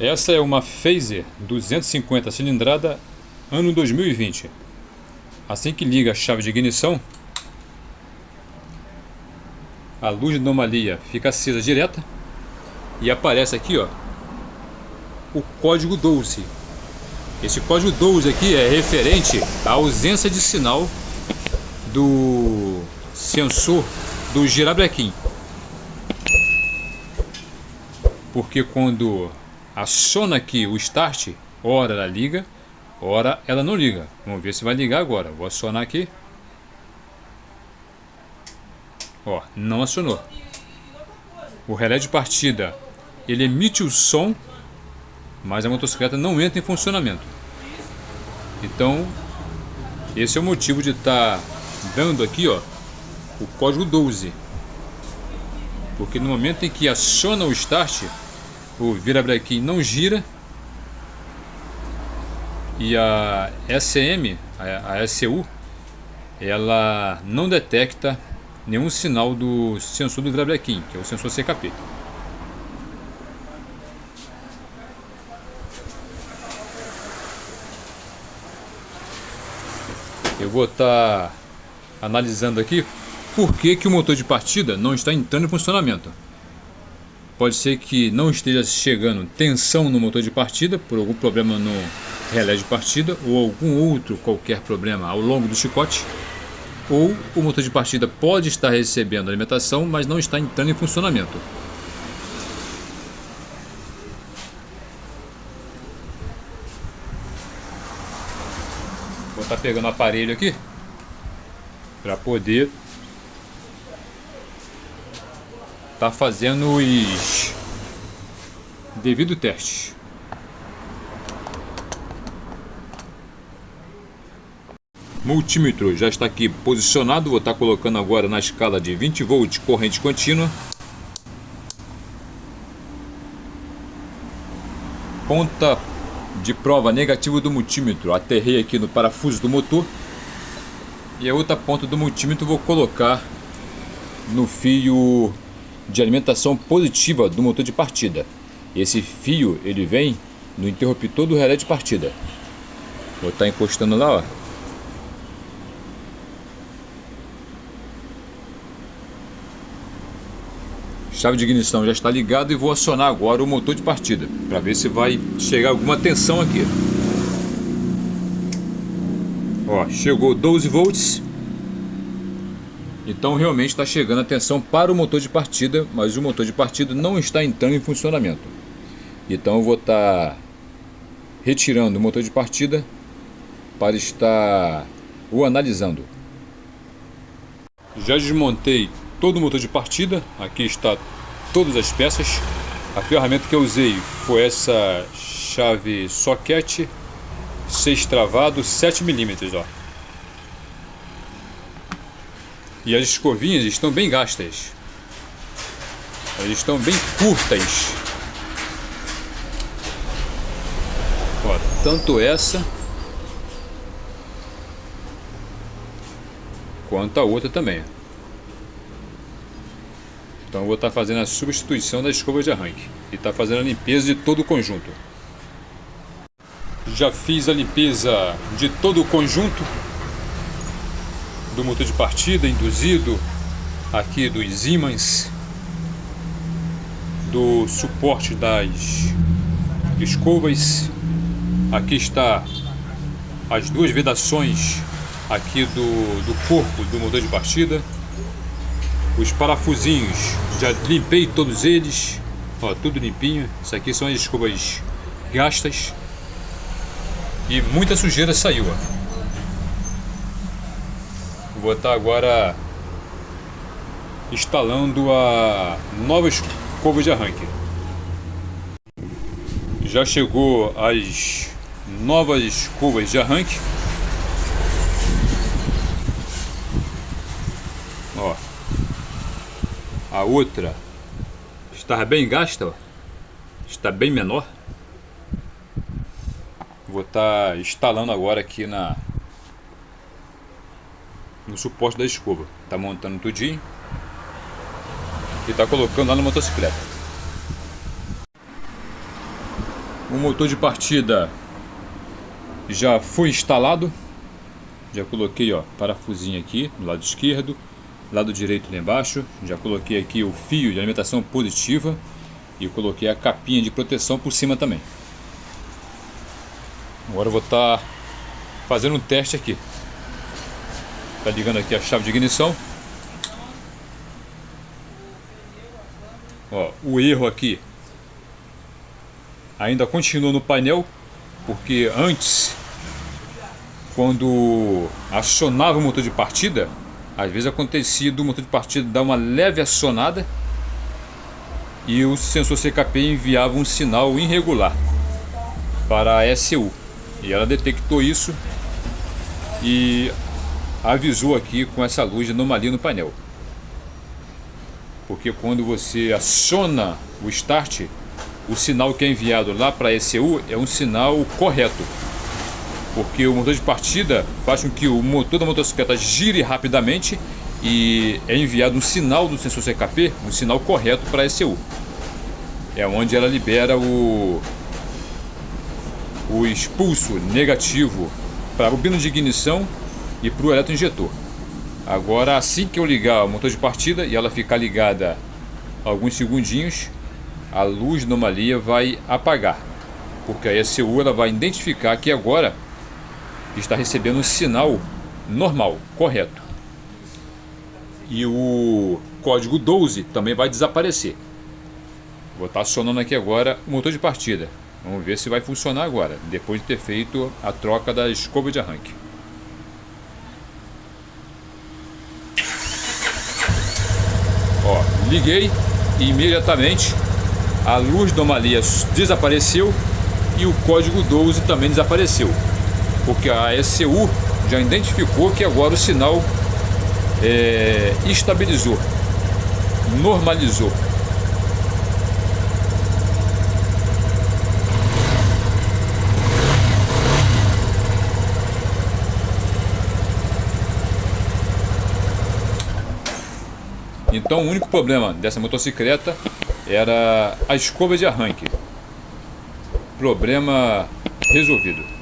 Essa é uma Phaser 250 cilindrada, ano 2020. Assim que liga a chave de ignição, a luz de anomalia fica acesa direta e aparece aqui, ó, o código 12. Esse código 12 aqui é referente à ausência de sinal do sensor do girabrequim, porque quando aciona aqui o start, ora ela liga, ora ela não liga. Vamos ver se vai ligar agora. Vou acionar aqui. Ó, não acionou. O relé de partida, ele emite o som, mas a motocicleta não entra em funcionamento. Então, esse é o motivo de estar dando aqui, ó, o código 12. Porque no momento em que aciona o start, o virabrequim não gira e a SM, a ECU, ela não detecta nenhum sinal do sensor do virabrequim, que é o sensor CKP. Eu vou estar analisando aqui por que o motor de partida não está entrando em funcionamento. Pode ser que não esteja chegando tensão no motor de partida por algum problema no relé de partida ou algum outro qualquer problema ao longo do chicote, ou o motor de partida pode estar recebendo alimentação, mas não está entrando em funcionamento. Vou estar pegando o aparelho aqui para poder estar fazendo os devido testes. Multímetro já está aqui posicionado. Vou estar colocando agora na escala de 20 volts corrente contínua. Ponta de prova negativa do multímetro aterrei aqui no parafuso do motor, e a outra ponta do multímetro vou colocar no fio de alimentação positiva do motor de partida. Esse fio ele vem no interruptor do relé de partida. Vou estar encostando lá, ó. Chave de ignição já está ligada e vou acionar agora o motor de partida para ver se vai chegar alguma tensão aqui. Ó, chegou 12 volts. Então realmente está chegando a tensão para o motor de partida, mas o motor de partida não está entrando em funcionamento. Então eu vou estar retirando o motor de partida para estar o analisando. Já desmontei todo o motor de partida. Aqui está todas as peças. A ferramenta que eu usei foi essa chave socket 6 travado 7 mm, ó. E as escovinhas estão bem gastas. Elas estão bem curtas. Ó, tanto essa quanto a outra também. Então eu vou estar fazendo a substituição das escovas de arranque e estar fazendo a limpeza de todo o conjunto. Já fiz a limpeza de todo o conjunto do motor de partida, induzido, aqui dos ímãs, do suporte das escovas. Aqui está as duas vedações aqui do corpo do motor de partida. Os parafusinhos, já limpei todos eles, ó, tudo limpinho. Isso aqui são as escovas gastas e muita sujeira saiu, ó. Vou estar agora instalando a nova escova de arranque. Já chegou as novas escovas de arranque. Ó, a outra está bem gasta, ó. Está bem menor. Vou estar instalando agora aqui no suporte da escova. Tá montando tudinho e tá colocando lá na motocicleta. O motor de partida já foi instalado. Já coloquei, ó, parafusinho aqui no lado esquerdo, lado direito lá embaixo. Já coloquei aqui o fio de alimentação positiva e coloquei a capinha de proteção por cima também. Agora eu vou estar fazendo um teste aqui. Tá ligando aqui a chave de ignição. Ó, o erro aqui ainda continua no painel, porque antes, quando acionava o motor de partida, às vezes acontecia do motor de partida dar uma leve acionada e o sensor CKP enviava um sinal irregular para a ECU, e ela detectou isso e avisou aqui com essa luz de anomalia no painel, porque quando você aciona o start, o sinal que é enviado lá para a ECU é um sinal correto, porque o motor de partida faz com que o motor da motocicleta gire rapidamente e é enviado um sinal do sensor CKP, um sinal correto para a ECU. É onde ela libera o expulso negativo para a bobina de ignição e para o eletroinjetor. Agora, assim que eu ligar o motor de partida e ela ficar ligada alguns segundinhos, a luz de anomalia vai apagar, porque a ECU ela vai identificar que agora está recebendo um sinal normal, correto. E o código 12 também vai desaparecer. Vou estar acionando aqui agora o motor de partida. Vamos ver se vai funcionar agora, depois de ter feito a troca da escova de arranque. Ó, liguei e imediatamente a luz de anomalia desapareceu e o código 12 também desapareceu, porque a ECU já identificou que agora o sinal estabilizou, normalizou. Então o único problema dessa motocicleta era a escova de arranque. Problema resolvido.